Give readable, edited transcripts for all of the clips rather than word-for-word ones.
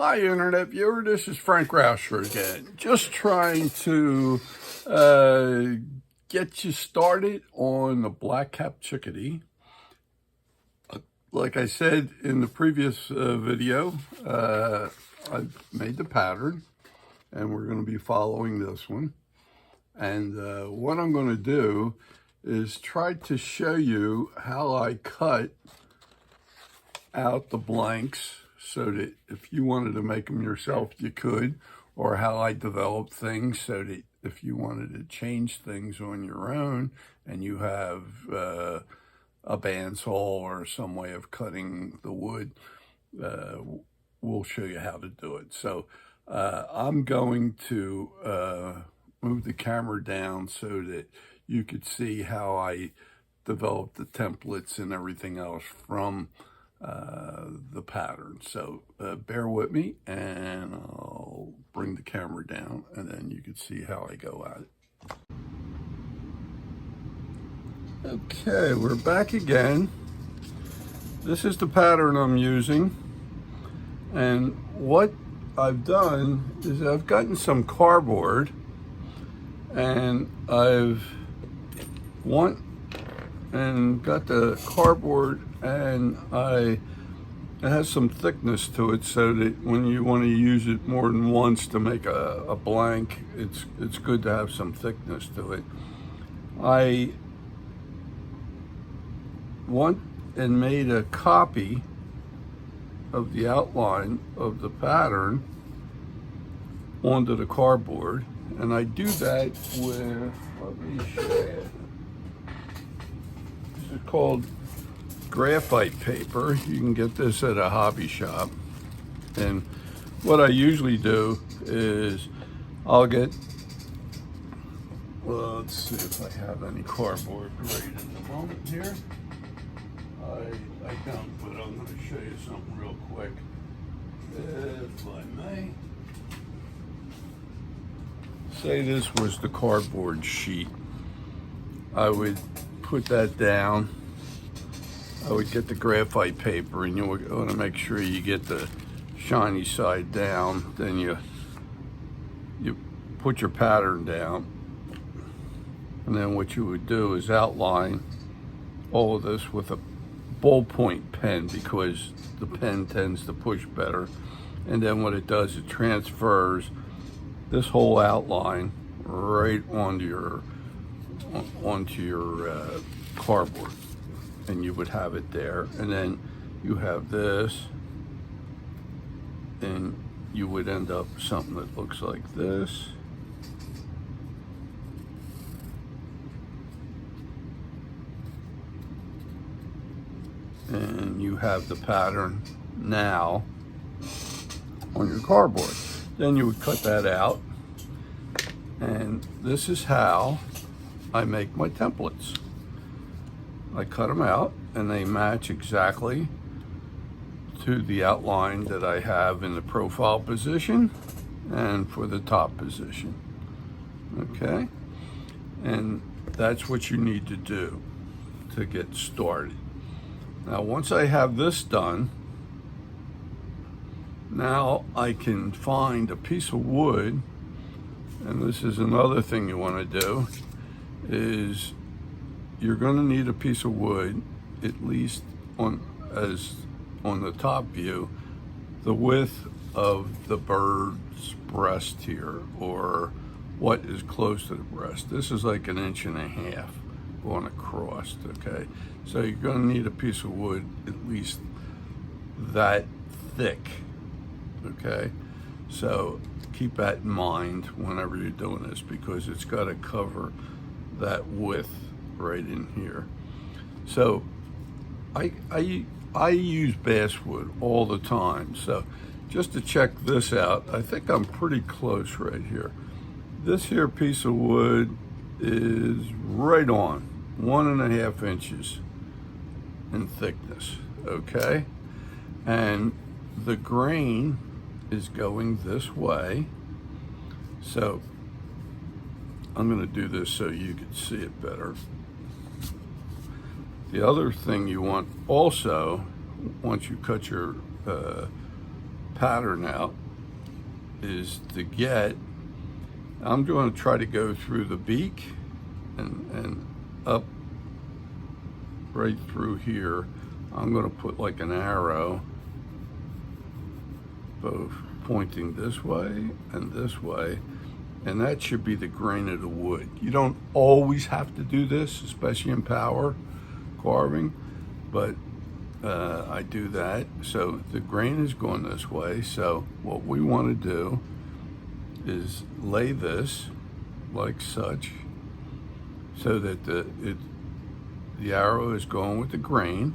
Hi, Internet viewer. This is Frank Rauscher again. Just trying to get you started on the black-capped chickadee. Like I said in the previous video, I made the pattern, and we're going to be following this one. And what I'm going to do is try to show you how I cut out the blanks so that if you wanted to make them yourself, you could, or how I developed things so that if you wanted to change things on your own and you have a bandsaw or some way of cutting the wood, we'll show you how to do it. So I'm going to move the camera down so that you could see how I developed the templates and everything else from the pattern. So bear with me, and I'll bring the camera down, and then you can see how I go at it. Okay, we're back again. This is the pattern I'm using, and what I've done is I've gotten some cardboard, and I've got the cardboard, and it has some thickness to it so that when you want to use it more than once to make a blank, it's good to have some thickness to it. I went and made a copy of the outline of the pattern onto the cardboard, and I do that with, let me show you. This is called graphite paper. You can get this at a hobby shop. And what I usually do is I'll get, well, let's see if I have any cardboard right at the moment here. I don't, but I'm going to show you something real quick, if I may. Say this was the cardboard sheet. I would put that down. I would get the graphite paper, and you want to make sure you get the shiny side down. Then you put your pattern down, and then what you would do is outline all of this with a ballpoint pen, because the pen tends to push better. And then what it does, it transfers this whole outline right onto your cardboard, and you would have it there. And then you have this, and you would end up with something that looks like this. And you have the pattern now on your cardboard. Then you would cut that out, and this is how I make my templates. I cut them out, and they match exactly to the outline that I have in the profile position and for the top position. Okay, and that's what you need to do to get started. Now, once I have this done, now I can find a piece of wood, and this is another thing you want to do, is you're going to need a piece of wood, at least on the top view, the width of the bird's breast here, or what is close to the breast. This is like 1.5 inches going across, okay? So you're going to need a piece of wood at least that thick, okay? So keep that in mind whenever you're doing this, because it's got to cover that width right in here. So I use basswood all the time. So just to check this out, I think I'm pretty close right here. This here piece of wood is right on 1.5 inches in thickness, okay? And the grain is going this way. So I'm going to do this so you can see it better. The other thing you want also, once you cut your pattern out is to get, I'm going to try to go through the beak and up right through here. I'm going to put like an arrow both pointing this way and this way, and that should be the grain of the wood. You don't always have to do this, especially in power carving, but I do that. So the grain is going this way. So what we want to do is lay this like such, so that the arrow is going with the grain.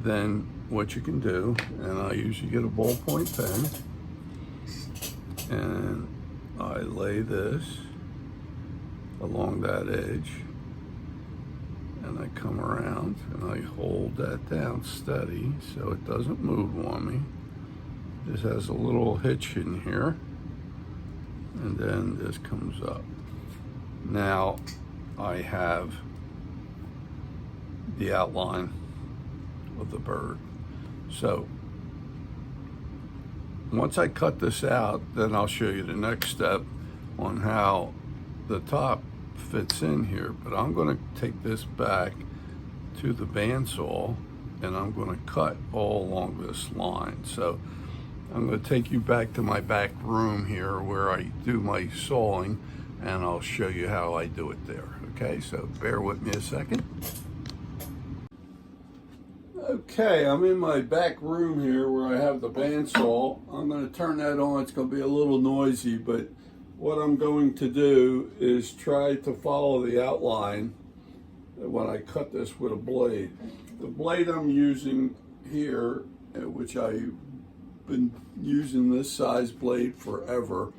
Then what you can do, and I usually get a ballpoint pen, and I lay this along that edge, and I come around and I hold that down steady so it doesn't move on me. This has a little hitch in here, and then this comes up. Now I have the outline of the bird. So once I cut this out, then I'll show you the next step on how the top fits in here. But I'm going to take this back to the bandsaw, and I'm going to cut all along this line. So I'm going to take you back to my back room here where I do my sawing, and I'll show you how I do it there. Okay, so bear with me a second. Okay, I'm in my back room here where I have the bandsaw. I'm going to turn that on. It's going to be a little noisy, but what I'm going to do is try to follow the outline when I cut this with a blade. The blade I'm using here, which I've been using this size blade forever,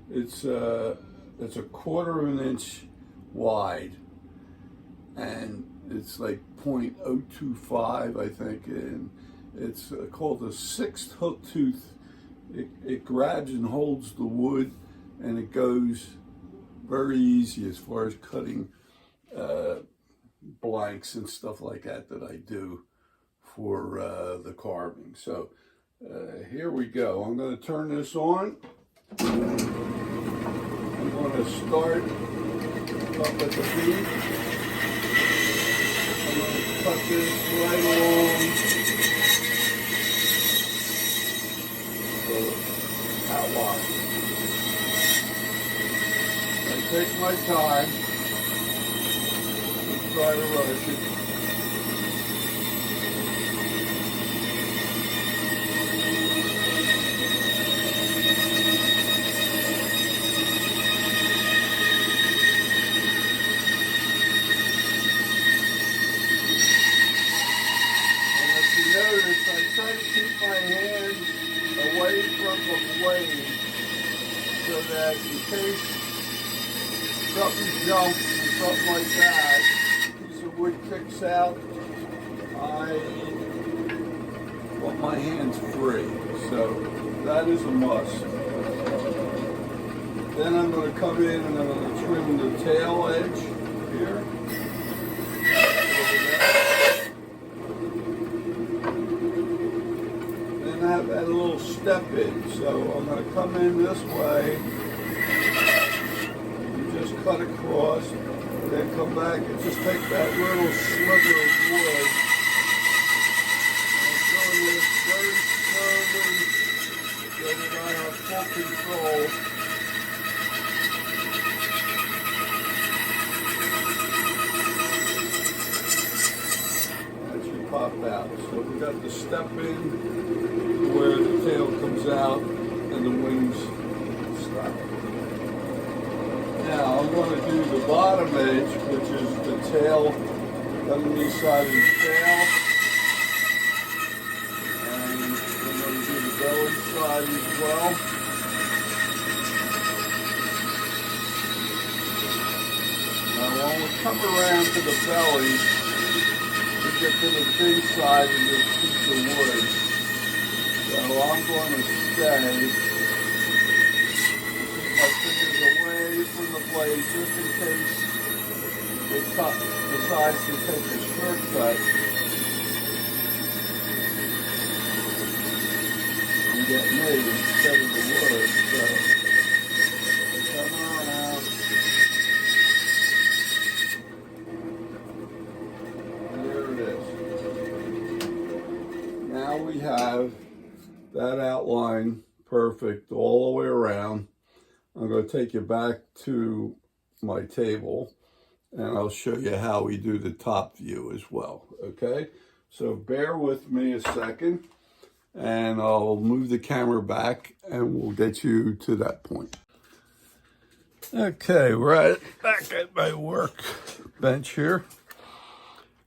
it's a 1/4 of an inch wide, and it's like 0.025, I think, and it's called a 6th hook tooth. It grabs and holds the wood, and it goes very easy as far as cutting blanks and stuff like that I do for the carving. So here we go. I'm going to turn this on. I'm going to start up at the beak. I'm going to cut this right along the outline. I take my time and try to rush it. I try to keep my hand away from the blade so that in case something jumps or something like that, a piece of wood kicks out, I want my hands free. So that is a must. Then I'm going to come in and I'm going to trim the tail edge here. Have that little step in, so I'm going to come in this way and just cut across, and then come back and just take that little sliver of wood and go this very slowly so that I have full control. That should pop out. So we got the step in where the tail comes out and the wings stop. Now I'm going to do the bottom edge, which is the tail, underneath side of the tail. And I'm going to do the belly side as well. Now when we come around to the belly, we get to the thin side of this piece of wood. So I'm going to stay, keep my fingers away from the blade just in case it decides to take a shortcut. get me instead of the wood. So come around. There it is. Now we have that outline perfect all the way around. I'm going to take you back to my table and I'll show you how we do the top view as well, okay? So bear with me a second and I'll move the camera back and we'll get you to that point. Okay, we're back at my work bench here.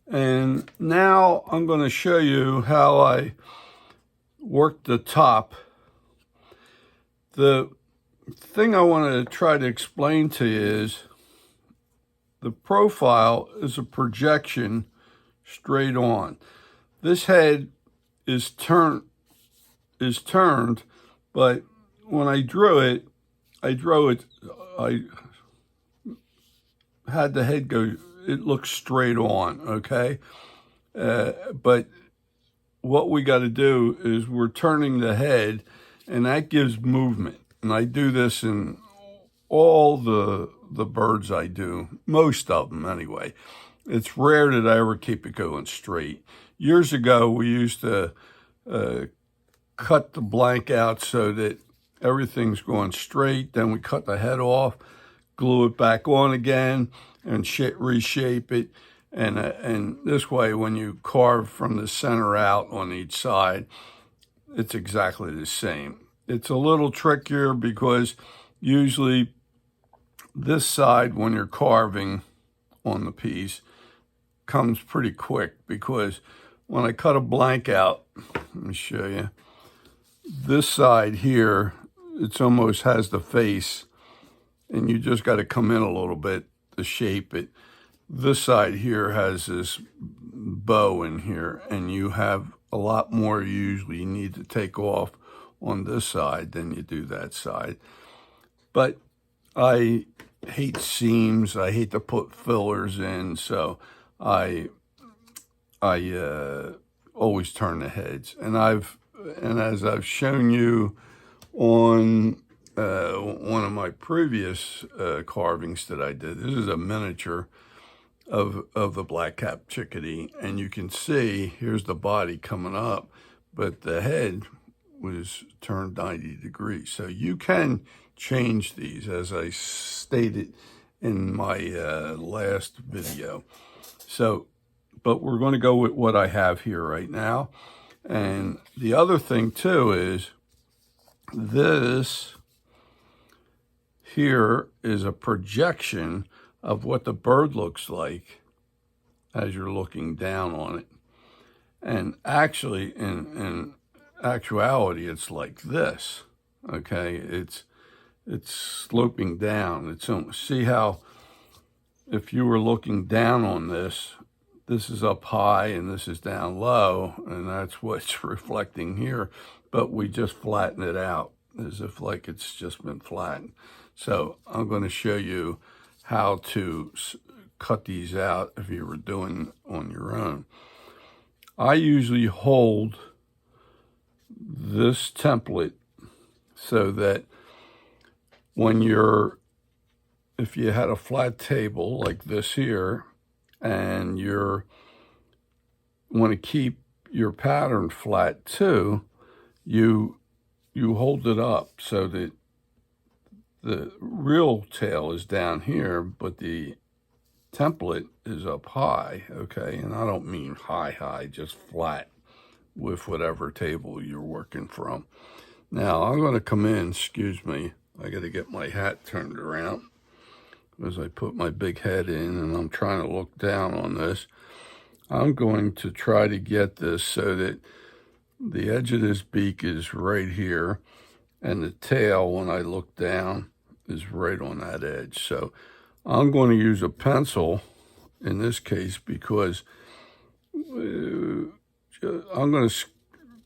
And now I'm going to show you how I work the top. The thing I want to try to explain to you is the profile is a projection straight on. This head is turned, but when I drew it, I had the head go, it looks straight on, okay? But what we got to do is we're turning the head, and that gives movement. And I do this in all the birds I do, most of them anyway. It's rare that I ever keep it going straight. Years ago, we used to cut the blank out so that everything's going straight. Then we cut the head off, glue it back on again, and reshape it. And this way, when you carve from the center out on each side, it's exactly the same. It's a little trickier because usually this side, when you're carving on the piece, comes pretty quick, because when I cut a blank out, let me show you, this side here, it's almost has the face, and you just got to come in a little bit to shape it. This side here has this bow in here, and you have a lot more usually you need to take off on this side than you do that side. But I hate seams. I hate to put fillers in, so I always turn the heads. And as I've shown you on one of my previous carvings that I did, this is a miniature of the black-capped chickadee, and you can see here's the body coming up, but the head was turned 90 degrees. So you can change these, as I stated in my last video. So, but we're going to go with what I have here right now. And the other thing too is this here is a projection of what the bird looks like as you're looking down on it. And actually, in actuality, it's like this, okay? It's sloping down. It's see how if you were looking down on this, this is up high and this is down low, and that's what's reflecting here, but we just flatten it out as if like it's just been flattened. So I'm going to show you how to cut these out if you were doing on your own. I usually hold this template so that when if you had a flat table like this here, and you want to keep your pattern flat too, you hold it up so that the real tail is down here, but the template is up high, okay? And I don't mean high, just flat with whatever table you're working from. Now, I'm going to come in, excuse me, I got to get my hat turned around as I put my big head in, and I'm trying to look down on this. I'm going to try to get this so that the edge of this beak is right here, and the tail, when I look down, is right on that edge. So I'm going to use a pencil in this case because I'm going to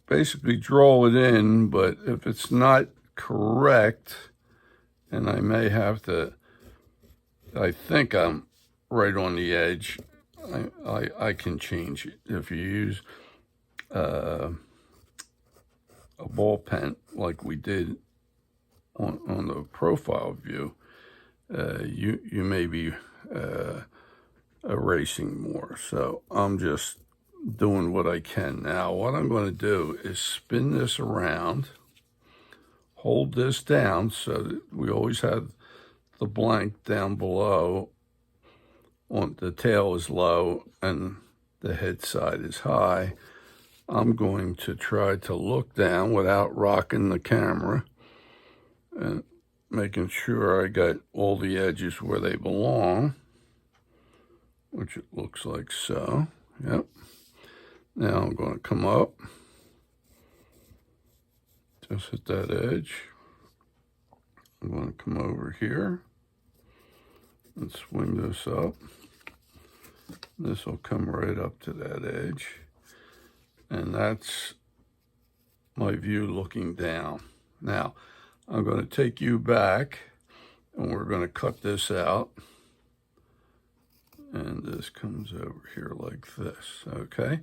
basically draw it in, but if it's not correct, and I may have to, I think I'm right on the edge, I can change it. If you use a ball pen like we did on the profile view, you may be erasing more. So I'm just doing what I can. Now what I'm going to do is spin this around, hold this down so that we always have the blank down below, on the tail is low and the head side is high. I'm going to try to look down without rocking the camera and making sure I got all the edges where they belong, which it looks like so. Yep. Now I'm going to come up, just at that edge. I'm going to come over here and swing this up. This will come right up to that edge. And that's my view looking down. Now, I'm going to take you back and we're going to cut this out. And this comes over here like this, okay?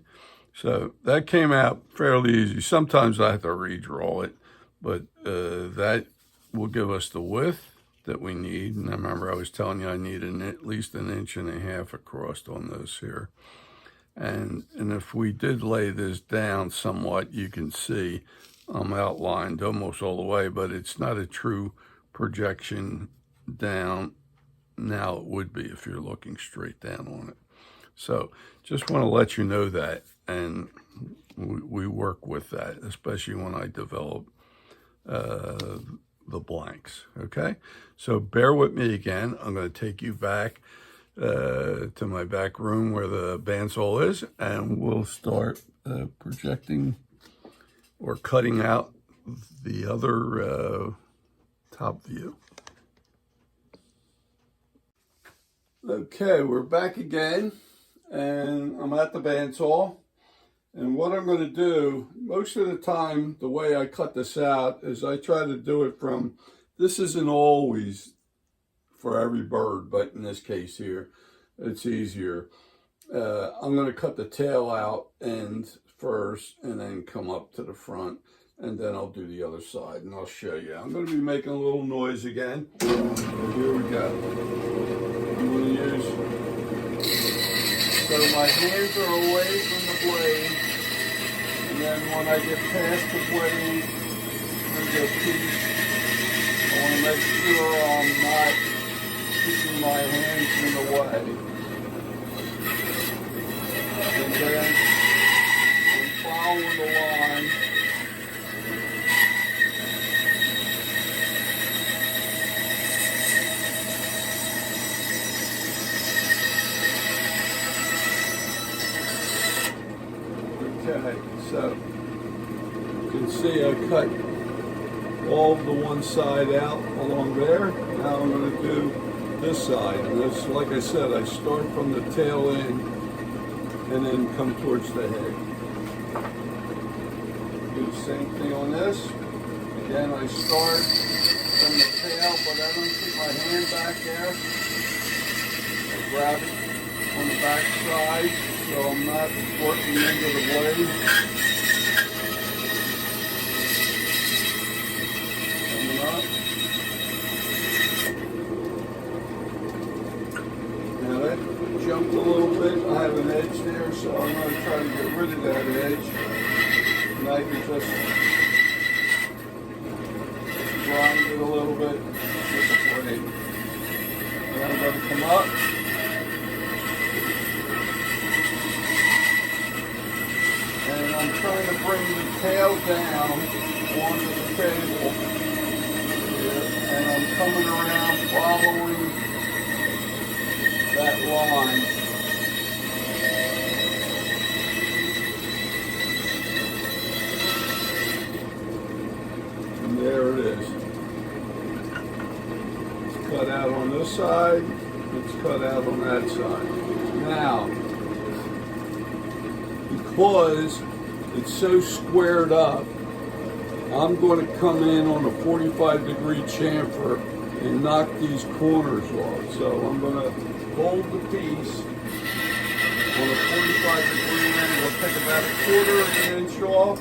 So that came out fairly easy. Sometimes I have to redraw it, but that will give us the width that we need. And I remember I was telling you I need at least 1.5 inches across on this here. And if we did lay this down somewhat, you can see I'm outlined almost all the way, but it's not a true projection down. Now it would be if you're looking straight down on it. So just want to let you know that, and we work with that, especially when I develop the blanks, okay? So bear with me again. I'm going to take you back to my back room where the bandsaw is, and we'll start projecting or cutting out the other top view. Okay, we're back again, and I'm at the bandsaw. And what I'm going to do, most of the time, the way I cut this out is I try to do it from, this isn't always for every bird, but in this case here, it's easier. I'm going to cut the tail out end first and then come up to the front, and then I'll do the other side and I'll show you. I'm going to be making a little noise again. So here we go. I'm going to use, so my hands are away from the blade, and then when I get past the blade, I'm going to piece. I want to make sure I'm not keeping my hands in the way. And then I'm following the line. Okay, so you can see I cut all of the one side out along there. Now I'm going to do this side. And this, like I said, I start from the tail end and then come towards the head. Do the same thing on this. Again, I start from the tail, but I don't keep my hand back there. I grab it on the back side, so I'm not working into the blade. Coming up. Now that jumped a little bit. I have an edge there, so I'm going to try to get rid of that edge. And I can just grind it a little bit with the blade. And I'm going to come up. And I'm trying to bring the tail down onto the table here, and I'm coming around following that line. And there it is. It's cut out on this side, it's cut out on that side. Now, because it's so squared up, I'm going to come in on a 45-degree chamfer and knock these corners off. So I'm going to hold the piece on a 45-degree angle, take about 1/4 of an inch off,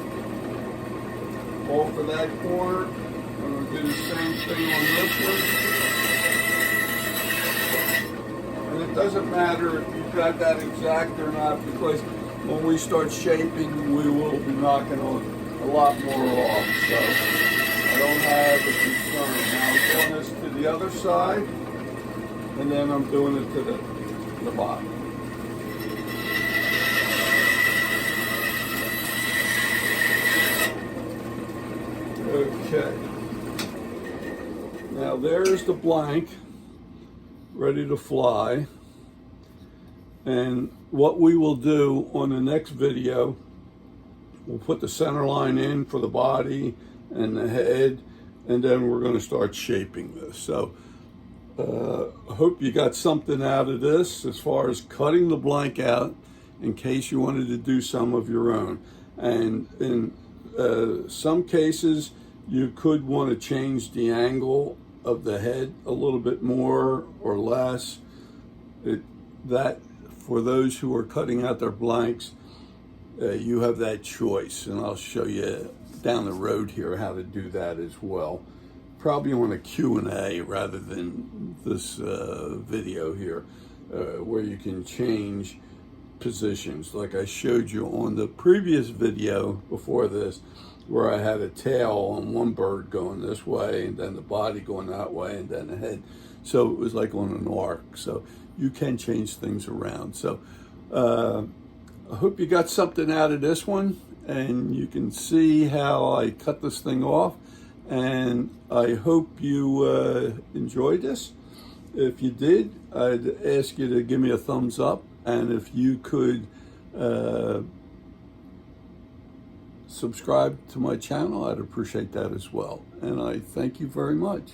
off of that corner. I'm going to do the same thing on this one. And it doesn't matter if you've got that exact or not, because when we start shaping, we will be knocking a lot more off. So I don't have a concern. Now I'm doing this to the other side, and then I'm doing it to the bottom. Okay. Now there's the blank, ready to fly. And what we will do on the next video, we'll put the center line in for the body and the head, and then we're going to start shaping this. So I hope you got something out of this as far as cutting the blank out in case you wanted to do some of your own. And in some cases, you could want to change the angle of the head a little bit more or less. That for those who are cutting out their blanks, you have that choice, and I'll show you down the road here how to do that as well. Probably on a Q&A rather than this video here, where you can change positions like I showed you on the previous video before this, where I had a tail on one bird going this way and then the body going that way and then the head. So it was like on an arc. So you can change things around. So I hope you got something out of this one, and you can see how I cut this thing off. And I hope you enjoyed this. If you did, I'd ask you to give me a thumbs up, and if you could subscribe to my channel, I'd appreciate that as well. And I thank you very much.